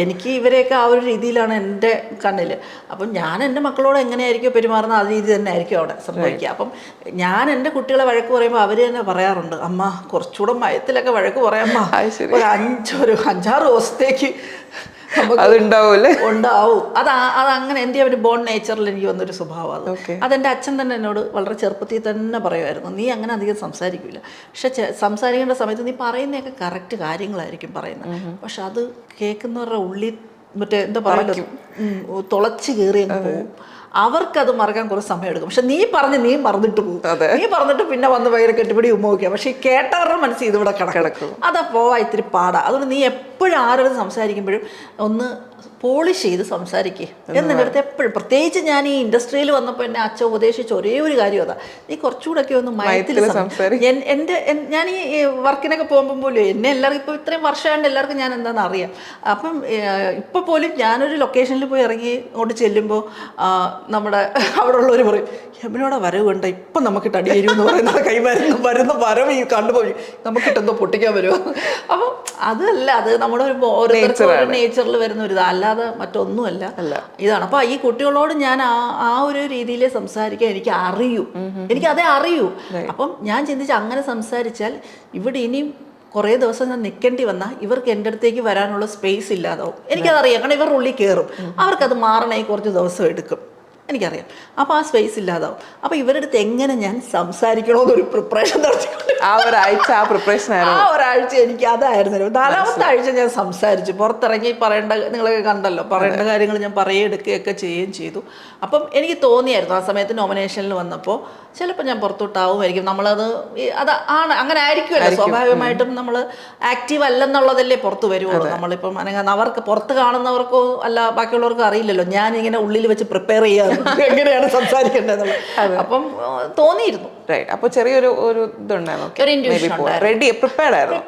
എനിക്ക് ഇവരെയൊക്കെ ആ ഒരു രീതിയിലാണ് എൻ്റെ കണ്ണിൽ. അപ്പം ഞാൻ എൻ്റെ മക്കളോട് എങ്ങനെയായിരിക്കും പെരുമാറുന്നത് ആ രീതി തന്നെ ആയിരിക്കും അവിടെ സംഭവിക്കുക. അപ്പം ഞാൻ എൻ്റെ കുട്ടികളെ വഴക്ക് പറയുമ്പോൾ അവർ തന്നെ പറയാറുണ്ട്, അമ്മ കുറച്ചുകൂടെ മയത്തിലൊക്കെ വഴക്ക് പറയാമ്മ, ഒരു 5-6 ദിവസത്തേക്ക് അതുണ്ടാവൂല്ലേ? ഉണ്ടാവും. അതങ്ങനെ എൻ്റെ ഒരു ബോൺ നേച്ചറിൽ എനിക്ക് വന്നൊരു സ്വഭാവം അത്. അതെൻ്റെ അച്ഛൻ തന്നെ എന്നോട് വളരെ ചെറുപ്പത്തിൽ തന്നെ പറയുമായിരുന്നു, നീ അങ്ങനെ അധികം സംസാരിക്കില്ല, പക്ഷെ സംസാരിക്കേണ്ട സമയത്ത് നീ പറയുന്നതൊക്കെ കറക്റ്റ് കാര്യങ്ങളായിരിക്കും പറയുന്നത്, പക്ഷെ അത് കേൾക്കുന്നവരുടെ ഉള്ളിൽ മറ്റേ എന്താ പറയുക, തുളച്ച് കയറി അങ്ങ് പോകും. അവർക്കത് മറക്കാൻ കുറച്ച് സമയം എടുക്കും. പക്ഷെ നീ മറന്നിട്ട് പോകും. നീ പറഞ്ഞിട്ട് പിന്നെ വന്ന് ഭയങ്കര കെട്ടിപ്പിടി ഉമ്മ വയ്ക്കുക. പക്ഷെ ഈ കേട്ടവരുടെ മനസ്സിൽ ഇതിവിടെ കിടക്കും. അതാ പോവാ ഇത്തിരി പാടാ. അതുകൊണ്ട് നീ എപ്പോഴും ആരോടും സംസാരിക്കുമ്പോഴും ഒന്ന് പോളിഷ് ചെയ്ത് സംസാരിക്കുക എന്നെ അടുത്ത് എപ്പോഴും. പ്രത്യേകിച്ച് ഞാൻ ഈ ഇൻഡസ്ട്രിയിൽ വന്നപ്പോൾ എന്നെ അച്ഛൻ ഉപദേശിച്ച ഒരേ ഒരു കാര്യം അതാ, നീ കുറച്ചുകൂടെയൊക്കെ ഒന്ന് മയത്തിൽ ഞാൻ ഈ വർക്കിനൊക്കെ പോകുമ്പോൾ പോലും എന്നെ എല്ലാവർക്കും ഇപ്പോൾ ഇത്രയും വർഷമായിട്ട് എല്ലാവർക്കും ഞാൻ എന്താണെന്ന് അറിയാം. അപ്പം ഇപ്പോൾ പോലും ഞാനൊരു ലൊക്കേഷനിൽ പോയി ഇറങ്ങി അങ്ങോട്ട് ചെല്ലുമ്പോൾ നമ്മുടെ അവിടെ ഉള്ളവർ പറയും, യമുനോടെ വരവ് കണ്ട ഇപ്പം നമുക്കിട്ട് അടി തരുമെന്ന് പറയുന്നത്, കൈ വരുന്ന വരവ് ഈ കണ്ടുപോയി നമുക്കിട്ടെന്തോ പൊട്ടിക്കാൻ വരുമോ. അപ്പം അതല്ല, അത് നമ്മുടെ ഒരു ഓരോരുത്തർക്കും നേച്ചറിൽ വരുന്ന ഒരു ഇതാ, അല്ലാതെ മറ്റൊന്നുമല്ല ഇതാണ്. അപ്പം ഈ കുട്ടികളോട് ഞാൻ ആ ഒരു രീതിയിൽ സംസാരിക്കാൻ എനിക്കതേ അറിയൂ. അപ്പം ഞാൻ ചിന്തിച്ച് അങ്ങനെ സംസാരിച്ചാൽ ഇവിടെ ഇനിയും കുറേ ദിവസം ഞാൻ നിൽക്കേണ്ടി വന്നാൽ ഇവർക്ക് എൻ്റെ അടുത്തേക്ക് വരാനുള്ള സ്പേസ് ഇല്ലാതാവും. എനിക്കതറിയാം, കാരണം ഇവരുടെ ഉള്ളിൽ കയറും. അവർക്കത് മാറണമെങ്കിൽ കുറച്ച് ദിവസം എടുക്കും, എനിക്കറിയാം. അപ്പോൾ ആ സ്പേസ് ഇല്ലാതാവും. അപ്പോൾ ഇവരുടെ അടുത്ത് എങ്ങനെ ഞാൻ സംസാരിക്കണമെന്നൊരു പ്രിപ്പറേഷൻ നടത്തിക്കൊണ്ട് ആ ഒരാഴ്ച എനിക്ക് അതായിരുന്നു. 4ാമത്തെ ആഴ്ച ഞാൻ സംസാരിച്ചു, പുറത്തിറങ്ങി നിങ്ങളൊക്കെ കണ്ടല്ലോ, പറയേണ്ട കാര്യങ്ങൾ ഞാൻ എടുക്കുകയൊക്കെ ചെയ്യുകയും ചെയ്തു. അപ്പം എനിക്ക് തോന്നിയായിരുന്നു ആ സമയത്ത് നോമിനേഷനിൽ വന്നപ്പോൾ ചിലപ്പോൾ ഞാൻ പുറത്തോട്ടാവുമായിരിക്കും. നമ്മളത് അങ്ങനെ ആയിരിക്കുമല്ലോ സ്വാഭാവികമായിട്ടും. നമ്മൾ ആക്റ്റീവ് അല്ലെന്നുള്ളതല്ലേ പുറത്ത് വരുള്ളൂ. നമ്മളിപ്പം അവർക്ക് പുറത്ത് കാണുന്നവർക്കോ അല്ല ബാക്കിയുള്ളവർക്കോ അറിയില്ലല്ലോ ഞാനിങ്ങനെ ഉള്ളിൽ വെച്ച് പ്രിപ്പയർ ചെയ്യാറ് എങ്ങനെയാണ് സംസാരിക്കേണ്ടതെന്നുള്ളത്. അപ്പം തോന്നിയിരുന്നു. അപ്പൊ ചെറിയൊരു പ്രിപ്പയർഡ് ആയിരുന്നു.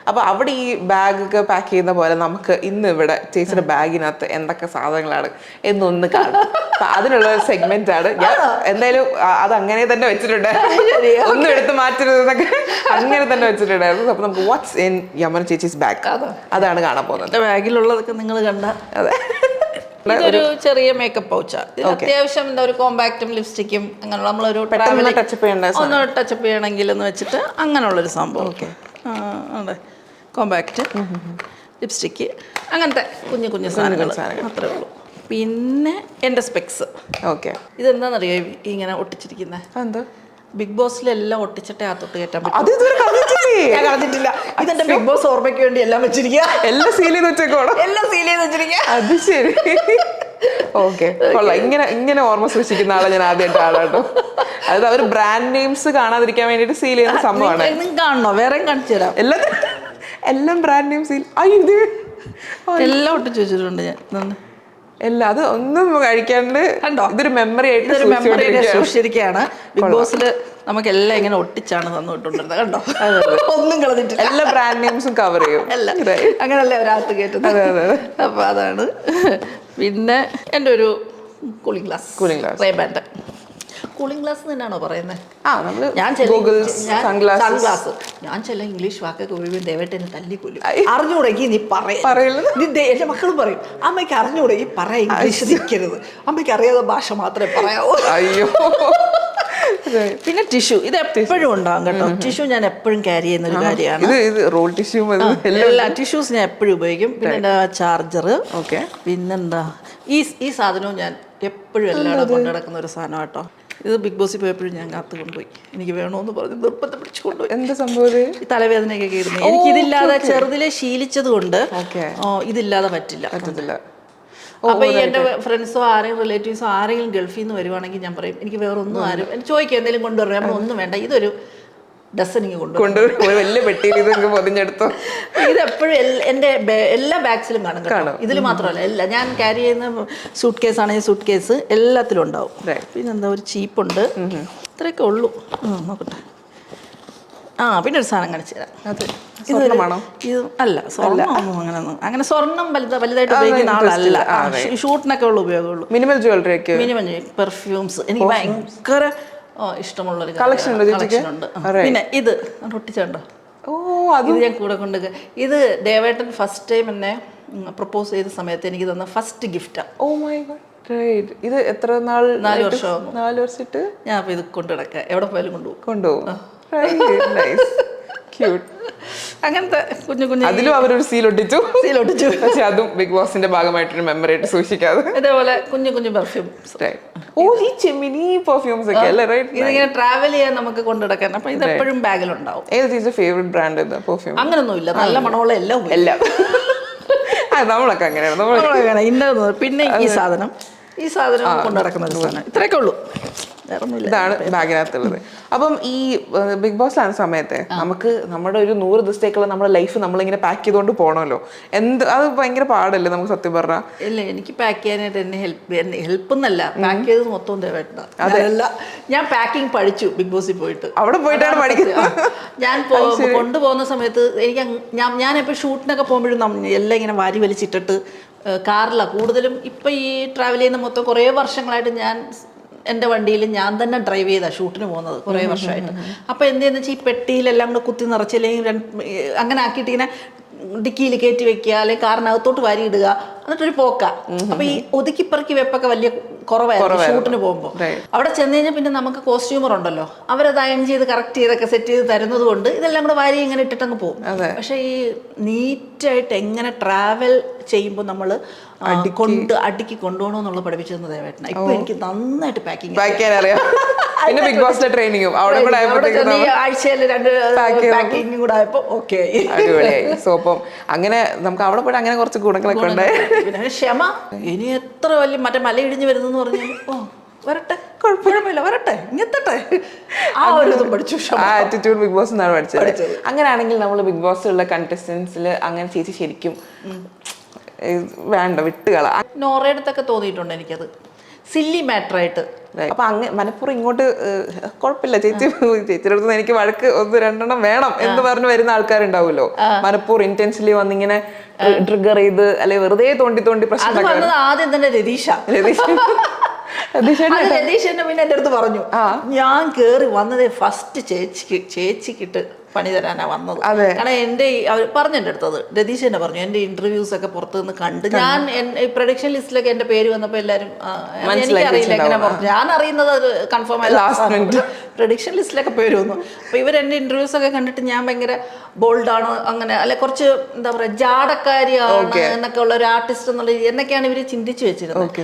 അപ്പൊ അവിടെ ഈ ബാഗ് ഒക്കെ പാക്ക് ചെയ്യുന്ന പോലെ നമുക്ക് ഇന്ന് ഇവിടെ ചേച്ചിയുടെ ബാഗിനകത്ത് എന്തൊക്കെ സാധനങ്ങളാണ് എന്നൊന്ന് കാണും. അതിനുള്ള സെഗ്മെന്റ് ആണ്. ഞാൻ എന്തായാലും അത് അങ്ങനെ തന്നെ വെച്ചിട്ടുണ്ട്, ഒന്നും എടുത്ത് മാറ്റരുതെന്നൊക്കെ അങ്ങനെ തന്നെ വെച്ചിട്ടുണ്ടായിരുന്നു. അപ്പൊ നമുക്ക് വാട്ട്സ് ഇൻ യമന ചേച്ചീസ് ബാഗ് അതാണ് കാണാൻ പോകുന്നത്. ബാഗിലുള്ളതൊക്കെ നിങ്ങൾ കണ്ട. അതെ, ഇതൊരു ചെറിയ മേക്കപ്പ് പൗച്ചാ. അത്യാവശ്യം എന്താ ഒരു കോമ്പാക്റ്റും ലിപ്സ്റ്റിക്കും അങ്ങനെയുള്ള നമ്മളൊരു ഒന്ന് ടച്ചപ്പ് ചെയ്യണമെങ്കിൽ എന്ന് വെച്ചിട്ട് അങ്ങനെയുള്ളൊരു സംഭവം. അതെ, കോമ്പാക്റ്റ് ലിപ്സ്റ്റിക്ക് അങ്ങനത്തെ കുഞ്ഞു കുഞ്ഞു സാധനങ്ങൾ അത്രേ ഉള്ളൂ. പിന്നെ എൻ്റെ സ്പെക്സ്. ഇതെന്താണെന്നറിയോ ഇങ്ങനെ ഒട്ടിച്ചിരിക്കുന്നത്? ബിഗ് ബോസിലെല്ലാം ഒട്ടിച്ചിട്ടേ ആ തൊട്ട് കയറ്റാൻ പറ്റും. ഞാൻ കളഞ്ഞിട്ടില്ല. ഇതെന്റെ ബിഗ് ബോസ് ഓർമ്മയ്ക്ക് വേണ്ടി എല്ലാം വെച്ചിരിക്കുക. എല്ലാം സീൽ ചെയ്ത് വെച്ചിരിക്കുക. അത് ശരി. ഓക്കെ, കൊള്ളാം. ഇങ്ങനെ ഓർമ്മ സൂക്ഷിക്കുന്ന ആളെ ഞാൻ ആദ്യമായിട്ട് ആളാട്ടോ. അതായത് അവർ ബ്രാൻഡ് നെയിംസ് കാണാതിരിക്കാൻ വേണ്ടിട്ട് സീൽ ചെയ്യുന്ന സംഭവമാണ്. കാണണോ? വേറെ കാണിച്ചു തരാം. എല്ലാം ബ്രാൻഡ് നെയിം സീൽ. എല്ലാം ഒട്ടിച്ചു വെച്ചിട്ടുണ്ട് ഞാൻ. എല്ലാം അത് ഒന്നും കഴിക്കാണ്ട് ഇതൊരു മെമ്മറി ആയിട്ട് സൂക്ഷിച്ചിരിക്കുകയാണ്. ബിഗ് ബോസിൽ നമുക്കെല്ലാം ഇങ്ങനെ ഒട്ടിച്ചാണ് തന്നുകൊണ്ടിരുന്നത്. കണ്ടോ, ഒന്നും കളഞ്ഞിട്ടില്ല. എല്ലാ ബ്രാൻഡ് നെയിംസും കവർ ചെയ്യും. അങ്ങനല്ലേ ഒരാൾക്ക് കേട്ടത്. അപ്പൊ അതാണ്. പിന്നെ എൻ്റെ ഒരു കൂളിംഗ് ഗ്ലാസ് റേബാൻഡ്. കൂളിംഗ് ഗ്ലാസ് തന്നെയാണോ പറയുന്നത്? ഞാൻ ചില ഇംഗ്ലീഷ് വാക്കൊക്കെ ഉപയോഗിക്കും. ദയവായിട്ട് എന്നെ തല്ലിക്കൊല്ലും. അറിഞ്ഞുകൂടെങ്കിൽ നീ എന്റെ മക്കളും പറയും, അമ്മയ്ക്ക് അറിഞ്ഞുകൂടെങ്കിൽ പറയാ, ഇംഗ്ലീഷ് നിൽക്കരുത്, അമ്മയ്ക്ക് അറിയാത്ത ഭാഷ മാത്രമേ പറയാവൂ. അയ്യോ. പിന്നെ ടിഷ്യൂ, ഇത് എപ്പോഴും ഉണ്ടാകും കേട്ടോ. ടിഷ്യൂ ഞാൻ എപ്പോഴും ക്യാരി ചെയ്യുന്ന ഒരു കാര്യമാണ്. എല്ലാ ടിഷ്യൂസ് ഞാൻ എപ്പോഴും ഉപയോഗിക്കും. പിന്നെ എൻ്റെ ചാർജർ. പിന്നെന്താ ഈ സാധനവും ഞാൻ എപ്പോഴും എല്ലാവരും കൊണ്ടു നടക്കുന്ന ഒരു സാധനം കേട്ടോ. ഇത് ബിഗ് ബോസിൽ പോയപ്പോഴും ഞാൻ കാത്തു കൊണ്ടുപോയി. എനിക്ക് വേണമെന്ന് പറഞ്ഞ് നിർബന്ധം പിടിച്ചു കൊണ്ടുപോയി. എന്താ സംഭവം? ഈ തലവേദനയൊക്കെ കയറുന്നു. എനിക്കിതില്ലാതെ ചെറുതിലെ ശീലിച്ചത് കൊണ്ട് ഇതില്ലാതെ പറ്റില്ല. അപ്പൊ ഈ എൻ്റെ ഫ്രണ്ട്സോ ആരെങ്കിലും റിലേറ്റീവ്സോ ആരെങ്കിലും ഗൾഫിൽ നിന്ന് വരുവാണെങ്കിൽ ഞാൻ പറയും, എനിക്ക് വേറെ ഒന്നും ആരും ചോദിക്കുക എന്തെങ്കിലും കൊണ്ടുവരണം. നമ്മൾ ഒന്നും വേണ്ട, ഇതൊരു ഡസനിങ് കൊണ്ടുവരും. വലിയ പെട്ടിയിൽ പൊതിഞ്ഞെടുത്തോ. ഇതെപ്പോഴും എൻ്റെ എല്ലാ ബാഗ്സിലും കാണും. ഇതിൽ മാത്രമല്ല, ഞാൻ ക്യാരി ചെയ്യുന്ന സൂട്ട് കേസ് ആണെങ്കിൽ സൂട്ട് കേസ് എല്ലാത്തിലും ഉണ്ടാവും. പിന്നെന്താ ഒരു ചീപ്പുണ്ട്. ഇത്രയൊക്കെ ഉള്ളൂ. നോക്കട്ടെ. പിന്നെ ഒരു സാധനം കാണിച്ചു തരാം. ഇത് അല്ല സ്വർണ്ണം. അങ്ങനെ സ്വർണ്ണം വലുതായിട്ട് ഉപയോഗിക്കുന്ന ആളല്ല. ഷൂട്ടിനൊക്കെ ഉള്ള ഉപയോഗമുള്ളൂ. മിനിമൽ ജ്വല്ലറി, പെർഫ്യൂംസ് എനിക്ക് ഭയങ്കര ഇഷ്ടമുള്ളൊരു കളക്ഷൻ ഉണ്ട്. പിന്നെ ഇത് ഒട്ടിച്ചുണ്ടോ? ഇത് ഞാൻ കൂടെ കൊണ്ടുപോയി. ഇത് ദേവേട്ടൻ ഫസ്റ്റ് ടൈം എന്നെ പ്രപ്പോസ് ചെയ്ത സമയത്ത് എനിക്ക് തന്ന ഫസ്റ്റ് ഗിഫ്റ്റാ. ഇത് എത്ര നാൾ? 4 വർഷം. 4 വർഷമായിട്ട് ഞാൻ അപ്പൊ ഇത് കൊണ്ടു നടക്കാം. എവിടെ പോയാലും കൊണ്ടുപോകും. അങ്ങനത്തെ കുഞ്ഞു കുഞ്ഞു അതിലും അവരൊരു സീലൊട്ടിച്ചു. പക്ഷെ അതും ബിഗ് ബോസിന്റെ ഭാഗമായിട്ടൊരു മെമ്മറി ആയിട്ട് സൂക്ഷിക്കാതെ ഇതേപോലെ കുഞ്ഞു കുഞ്ഞു പെർഫ്യൂംസ്. ഓ ഈ മിനി പെർഫ്യൂംസ് ഒക്കെ അല്ലേ? റൈറ്റ്. ഇതിങ്ങനെ ട്രാവൽ ചെയ്യാൻ നമുക്ക് കൊണ്ടുനടക്കാൻ. അപ്പൊ ഇത് എപ്പോഴും ബാഗിലുണ്ടാവും. ഏത് ചേച്ചി ഫേവറേറ്റ് ബ്രാൻഡ് ഏതാ പെർഫ്യൂം? അങ്ങനൊന്നുമില്ല, നല്ല മണമുള്ള എല്ലാം എല്ലാം. നമ്മളൊക്കെ അങ്ങനെയാണ്. ഇന്നത് പിന്നെ ഈ സാധനം കൊണ്ടു നടക്കുന്ന ഒരു സാധനം. ഇത്രയൊക്കെ ഉള്ളൂ, ഇതാണ് ബാഗിനകത്തുള്ളത്. അപ്പം ഈ ബിഗ് ബോസ് ആണ് സമയത്തെ നമുക്ക് നമ്മുടെ ഒരു 100 ദിവസത്തേക്കുള്ള നമ്മുടെ ലൈഫ് നമ്മളിങ്ങനെ പാക്ക് ചെയ്തുകൊണ്ട് പോകണമല്ലോ. അത് ഭയങ്കര പാടല്ലേ നമുക്ക് സത്യം പറഞ്ഞാൽ? ഇല്ല, എനിക്ക് പാക്ക് ചെയ്യാനായിട്ട് എന്നെ ഹെൽപ്പ് എന്നല്ല, പാക്ക് ചെയ്ത് മൊത്തം ദേവേട്ട. അതല്ല, ഞാൻ പാക്കിംഗ് പഠിച്ചു ബിഗ് ബോസിൽ പോയിട്ട്. അവിടെ പോയിട്ടാണ് പഠിക്കുന്നത്. ഞാൻ കൊണ്ടുപോകുന്ന സമയത്ത് എനിക്ക് ഞാൻ ഇപ്പോൾ ഷൂട്ടിനൊക്കെ പോകുമ്പോഴും എല്ലാം ഇങ്ങനെ വാരി വലിച്ചിട്ടിട്ട് കാറിലാണ് കൂടുതലും. ഇപ്പം ഈ ട്രാവൽ ചെയ്യുന്ന മൊത്തം കുറേ വർഷങ്ങളായിട്ട് ഞാൻ എൻ്റെ വണ്ടിയിൽ ഞാൻ തന്നെ ഡ്രൈവ് ചെയ്താണ് ഷൂട്ടിന് പോകുന്നത് കുറേ വർഷമായിട്ട്. അപ്പോൾ എന്തെന്ന് വെച്ചാൽ ഈ പെട്ടിയിലെല്ലാം കൂടെ കുത്തി നിറച്ചില്ലെങ്കിൽ അങ്ങനെ ആക്കിയിട്ട് ഇങ്ങനെ ഡിക്കിയിൽ കയറ്റി വെക്കുക, അല്ലെങ്കിൽ കാറിനകത്തോട്ട് വാരി ഇടുക, എന്നിട്ടൊരു പോക്ക. അപ്പൊ ഈ ഒതുക്കിപ്പറക്കി വെപ്പൊക്കെ വലിയ കുറവായിരുന്നു ഷൂട്ടിന് പോകുമ്പോൾ. അവിടെ ചെന്ന് കഴിഞ്ഞാൽ പിന്നെ നമുക്ക് കോസ്റ്റ്യൂമർ ഉണ്ടല്ലോ, അവരത് അയൺ ചെയ്ത് കറക്റ്റ് ചെയ്തൊക്കെ സെറ്റ് ചെയ്ത് തരുന്നത് കൊണ്ട് ഇതെല്ലാം കൂടെ വാരി ഇങ്ങനെ ഇട്ടിട്ടങ്ങ് പോകും. പക്ഷെ ഈ നീറ്റായിട്ട് എങ്ങനെ ട്രാവൽ ചെയ്യുമ്പോൾ നമ്മൾ അടുക്കി കൊണ്ടുപോകണമെന്നുള്ള പഠിപ്പിച്ചത് ദേവേട്ടന. ഇപ്പൊ എനിക്ക് നന്നായിട്ട് പാക്കിംഗ് അറിയാം. പിന്നെ ബിഗ് ബോസിലെ ട്രെയിനിങ്ങും ആഴ്ചയിൽ 2 പാക്കിങ്ങും കൂടെ ആയപ്പോ ഓക്കെ അടിപൊളിയായി. സോ അപ്പം അങ്ങനെ നമുക്ക് അവിടെ പോയിട്ട് അങ്ങനെ കുറച്ച് ഗുണങ്ങളൊക്കെ ഉണ്ടായി. പിന്നെ ക്ഷമ. ഇനി എത്ര വലിയ മറ്റേ മല ഇടിഞ്ഞ് വരുന്നെന്ന് പറഞ്ഞു, ഓ വരട്ടെ, കുഴപ്പമില്ല, വരട്ടെ, ഇങ്ങെത്തട്ടെ, ആ ഒരു ഇതും പഠിച്ചു. ആറ്റിറ്റ്യൂഡ് ബിഗ് ബോസ് എന്നാണ് പഠിച്ചത്. അങ്ങനെയാണെങ്കിൽ നമ്മൾ ബിഗ് ബോസിലുള്ള കണ്ടസ്റ്റൻസിൽ അങ്ങനെ ചേച്ചി ശരിക്കും വേണ്ട വിട്ടുകള നോറയുടെ അടുത്തൊക്കെ തോന്നിയിട്ടുണ്ട് എനിക്കത് സില്ലി മാറ്ററായിട്ട്. അപ്പൊ മനപ്പുറം ഇങ്ങോട്ട് കുഴപ്പമില്ല ചേച്ചിയുടെ അടുത്ത് എനിക്ക് വഴക്ക് 1-2 വേണം എന്ന് പറഞ്ഞു വരുന്ന ആൾക്കാരുണ്ടാവുമല്ലോ. മനപ്പൂർ ഇന്റൻഷലി വന്നിങ്ങനെ ട്രിഗർ ചെയ്ത് അല്ലെ വെറുതെ തോണ്ടി പ്രശ്നം. ആദ്യം തന്നെ രതീഷ് പിന്നെ എൻ്റെ അടുത്ത് പറഞ്ഞു, ഞാൻ കേറി വന്നതേ ഫസ്റ്റ് ചേച്ചിക്കിട്ട് പണി തരാനാ വന്നത്. കാരണം എൻ്റെ പറഞ്ഞു എൻ്റെ അടുത്തത് രതീഷ് തന്നെ പറഞ്ഞു, എൻ്റെ ഇന്റർവ്യൂസ് ഒക്കെ പുറത്തുനിന്ന് കണ്ട് ഞാൻ പ്രൊഡക്ഷൻ ലിസ്റ്റിലൊക്കെ എൻ്റെ പേര് വന്നപ്പോൾ എല്ലാവരും എനിക്കറിയില്ല എങ്ങനെ പുറത്ത്, ഞാൻ അറിയുന്നത് അത് കൺഫേം ആയി പ്രൊഡക്ഷൻ ലിസ്റ്റിലൊക്കെ പേര് വന്നു. അപ്പൊ ഇവർ എൻ്റെ ഇന്റർവ്യൂസ് ഒക്കെ കണ്ടിട്ട് ഞാൻ ഭയങ്കര ബോൾഡാണ്, അങ്ങനെ അല്ലെ കുറച്ച് എന്താ പറയാ ജാടക്കാരിയാണ് എന്നൊക്കെ ഉള്ള ഒരു ആർട്ടിസ്റ്റ് എന്നുള്ള എന്നൊക്കെയാണ് ഇവര് ചിന്തിച്ചു വെച്ചിരുന്നത്.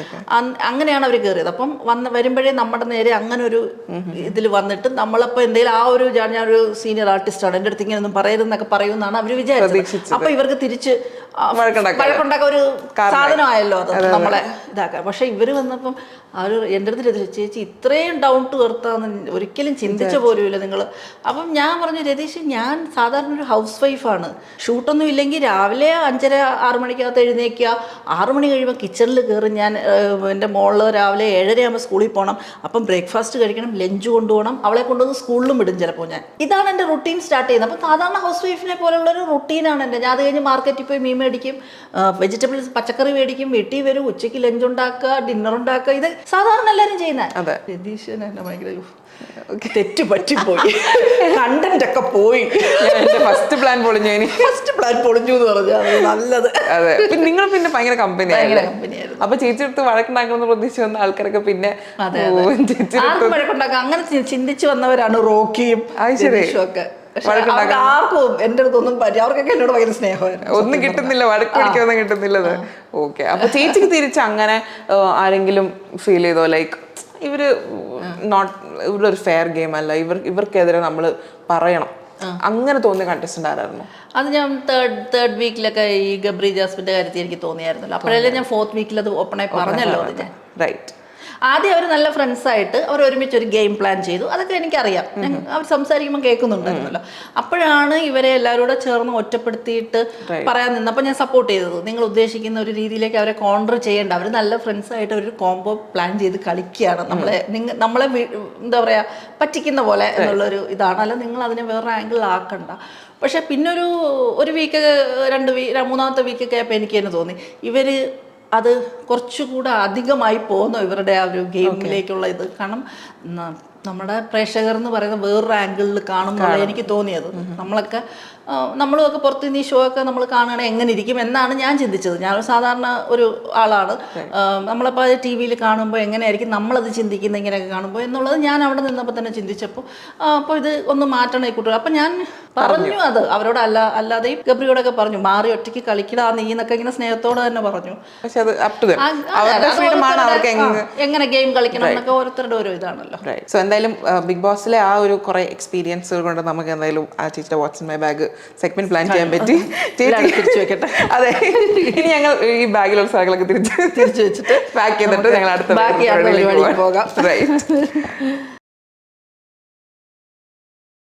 അങ്ങനെയാണ് അവർ കയറിയത്. അപ്പം വരുമ്പോഴേ നമ്മുടെ നേരെ അങ്ങനെ ഒരു ഇതിൽ വന്നിട്ട് നമ്മളപ്പോ എന്തെങ്കിലും ആ ഒരു ഞാനൊരു സീനിയർ ആർട്ടിസ്റ്റ് ആണ്, എൻ്റെ അടുത്ത് ഇങ്ങനെ ഒന്നും പറയരുതെന്നൊക്കെ പറയുമെന്നാണ് അവര് വിചാരിച്ചത്. അപ്പൊ ഇവർക്ക് തിരിച്ച് വഴക്കുണ്ടാക്കാൻ ഒരു സാധനമായല്ലോ അത് നമ്മളെ ഇതാക്കാൻ. പക്ഷെ ഇവര് വന്നപ്പം അവർ എൻ്റെ അടുത്ത് ചേച്ചി ഇത്രയും ഡൗൺ ടു എർത്താന്ന് ഒരിക്കലും ചിന്തിച്ച പോലുമില്ല നിങ്ങൾ. അപ്പം ഞാൻ പറഞ്ഞു, രതീഷ് ഞാൻ സാധാരണ ഒരു ഹൗസ് വൈഫാണ്, ഷൂട്ടൊന്നും ഇല്ലെങ്കിൽ രാവിലെ 5:30-6 മണിക്കകത്ത് എഴുന്നേക്കുക, 6 മണി കഴിയുമ്പോൾ കിച്ചണിൽ കയറി ഞാൻ എൻ്റെ മോള് രാവിലെ 7:30 ആകുമ്പോൾ സ്കൂളിൽ പോകണം, അപ്പം ബ്രേക്ക്ഫാസ്റ്റ് കഴിക്കണം, ലഞ്ച് കൊണ്ടുപോകണം, അവളെ കൊണ്ടുവന്ന് സ്കൂളിലും വിടും ചിലപ്പോൾ. ഇതാണ് എൻ്റെ റുട്ടീൻ സ്റ്റാർട്ട് ചെയ്യുന്നത്. അപ്പം സാധാരണ ഹൗസ് വൈഫിനെ പോലുള്ളൊരു റുട്ടീനാണ് എൻ്റെ. ഞാൻ അത് കഴിഞ്ഞ് മാർക്കറ്റിൽ പോയി മീൻ മേടിക്കും, വെജിറ്റബിൾസ് പച്ചക്കറി മേടിക്കും, വീട്ടിൽ വരും, ഉച്ചയ്ക്ക് ലഞ്ച് ഉണ്ടാക്കുക, ഡിന്നർ ഉണ്ടാക്കുക, ഇത് സാധാരണ എല്ലാവരും ചെയ്യുന്നത്. രതീശൻ എന്നെ ഭയങ്കര തെറ്റ് പറ്റിപ്പോയി, കണ്ടന്റ് ഒക്കെ പോയി, ഫസ്റ്റ് പ്ലാൻ പൊളിഞ്ഞു എന്ന് പറഞ്ഞാൽ നല്ലത്. അതെ, നിങ്ങൾ പിന്നെ ഭയങ്കര കമ്പനിയായിരുന്നു. അപ്പൊ ചേച്ചി അടുത്ത് വഴക്കുണ്ടാക്കണമെന്ന് പ്രതീക്ഷിച്ച് വന്ന ആൾക്കാരൊക്കെ പിന്നെ വഴക്കുണ്ടാക്കാം അങ്ങനെ ചിന്തിച്ചു വന്നവരാണ് റോക്കിയും ഒക്കെ. ആർക്കും എന്റെ അടുത്തൊന്നും പറ്റി, അവർക്കൊക്കെ എന്നോട് ഭയങ്കര സ്നേഹമായിരുന്നു. ഒന്നും കിട്ടുന്നില്ല, വഴക്ക് പിടിക്കൊന്നും കിട്ടുന്നില്ലത്. ഓക്കെ, അപ്പൊ ചേച്ചിക്ക് തിരിച്ച് അങ്ങനെ ആരെങ്കിലും ഫീൽ ചെയ്തോ, ലൈക്ക് ഇവരൊരു ഫെയർ ഗെയിം അല്ല, ഇവർക്കെതിരെ നമ്മൾ പറയണം, അങ്ങനെ തോന്നിയ കണ്ടസ്റ്റന്റ് ആരായിരുന്നു? അത് ഞാൻ തേർഡ് വീക്കിലൊക്കെ ഈ ഗബ്രി ജാസ്മിന്റെ കാര്യത്തിൽ എനിക്ക് തോന്നിയായിരുന്നല്ലോ. അപ്പോഴല്ലേ ഞാൻ 4th വീക്കിൽ അത് ഓപ്പണായി പറഞ്ഞല്ലോ. അത് ഞാൻ റൈറ്റ്, ആദ്യം അവർ നല്ല ഫ്രണ്ട്സായിട്ട് അവർ ഒരുമിച്ച് ഒരു ഗെയിം പ്ലാൻ ചെയ്തു. അതൊക്കെ എനിക്കറിയാം, അവർ സംസാരിക്കുമ്പോൾ കേൾക്കുന്നുണ്ടായിരുന്നല്ലോ. അപ്പോഴാണ് ഇവരെ എല്ലാവരും കൂടെ ചേർന്ന് ഒറ്റപ്പെടുത്തിയിട്ട് പറയാൻ നിന്നപ്പോൾ ഞാൻ സപ്പോർട്ട് ചെയ്തത്. നിങ്ങൾ ഉദ്ദേശിക്കുന്ന ഒരു രീതിയിലേക്ക് അവരെ കോൺട്ര ചെയ്യേണ്ട, അവർ നല്ല ഫ്രണ്ട്സായിട്ട് ഒരു കോംബോ പ്ലാൻ ചെയ്ത് കളിക്കുകയാണ്, നമ്മളെ എന്താ പറയുക പറ്റിക്കുന്ന പോലെ എന്നുള്ളൊരു ഇതാണ്. അല്ല നിങ്ങൾ അതിനെ വേറൊരു ആംഗിൾ ആക്കണ്ട. പക്ഷെ പിന്നെ ഒരു വീക്ക് 3-ാമത്തെ വീക്കൊക്കെ ആയപ്പോൾ എനിക്ക് തന്നെ തോന്നി ഇവർ അത് കുറച്ചുകൂടെ അധികമായി പോകുന്നു, ഇവരുടെ ആ ഒരു ഗെയിമിലേക്കുള്ള ഇത്. കാരണം നമ്മുടെ പ്രേക്ഷകർ എന്ന് പറയുന്ന വേറൊരു ആംഗിളിൽ കാണുമ്പോൾ എനിക്ക് തോന്നിയത് നമ്മളൊക്കെ നമ്മളുമൊക്കെ പുറത്തുനിന്ന് ഈ ഷോ ഒക്കെ നമ്മൾ കാണുകയാണെങ്കിൽ എങ്ങനെ ഇരിക്കും എന്നാണ് ഞാൻ ചിന്തിച്ചത്. ഞാൻ സാധാരണ ഒരു ആളാണ്. നമ്മളപ്പോൾ അത് ടി വിയിൽ കാണുമ്പോൾ എങ്ങനെയായിരിക്കും നമ്മളത് ചിന്തിക്കുന്നത് ഇങ്ങനെയൊക്കെ കാണുമ്പോൾ എന്നുള്ളത് ഞാൻ അവിടെ നിന്നപ്പോൾ തന്നെ ചിന്തിച്ചപ്പോൾ അപ്പോൾ ഇത് ഒന്ന് മാറ്റണം ഈ കുട്ടികൾ. അപ്പം ഞാൻ പറഞ്ഞു അത് അവരോട് അല്ലാതെയും ഗബ്രിയോടൊക്കെ പറഞ്ഞു, മാറി ഒറ്റയ്ക്ക് കളിക്കടാ നീ എന്നൊക്കെ ഇങ്ങനെ സ്നേഹത്തോടെ തന്നെ പറഞ്ഞു. പക്ഷെ അത് up to them. അവരുടെ freedom ആണ്, അവർക്ക് എങ്ങനെ ഗെയിം കളിക്കണം എന്നൊക്കെ ഓരോരുത്തരുടെ ഓരോ ഇതാണല്ലോ. സോ എന്തായാലും ബിഗ് ബോസിലെ ആ ഒരു കുറെ എക്സ്പീരിയൻസുകൾ കൊണ്ട് നമുക്ക് എന്തായാലും ആ ചേച്ചിയുടെ വാട്സ് in my bag segment plan ചെയ്യാൻ പറ്റി. തിരിച്ചു വെക്കട്ടെ. അതെ, ഇനി ഞങ്ങൾ ഈ ബാഗിലുള്ള സാധനങ്ങളൊക്കെ തിരിച്ചു വെച്ചിട്ട് പാക്ക് ചെയ്തിട്ട് ഞങ്ങൾ അടുത്ത ബാക്കി പോകാം.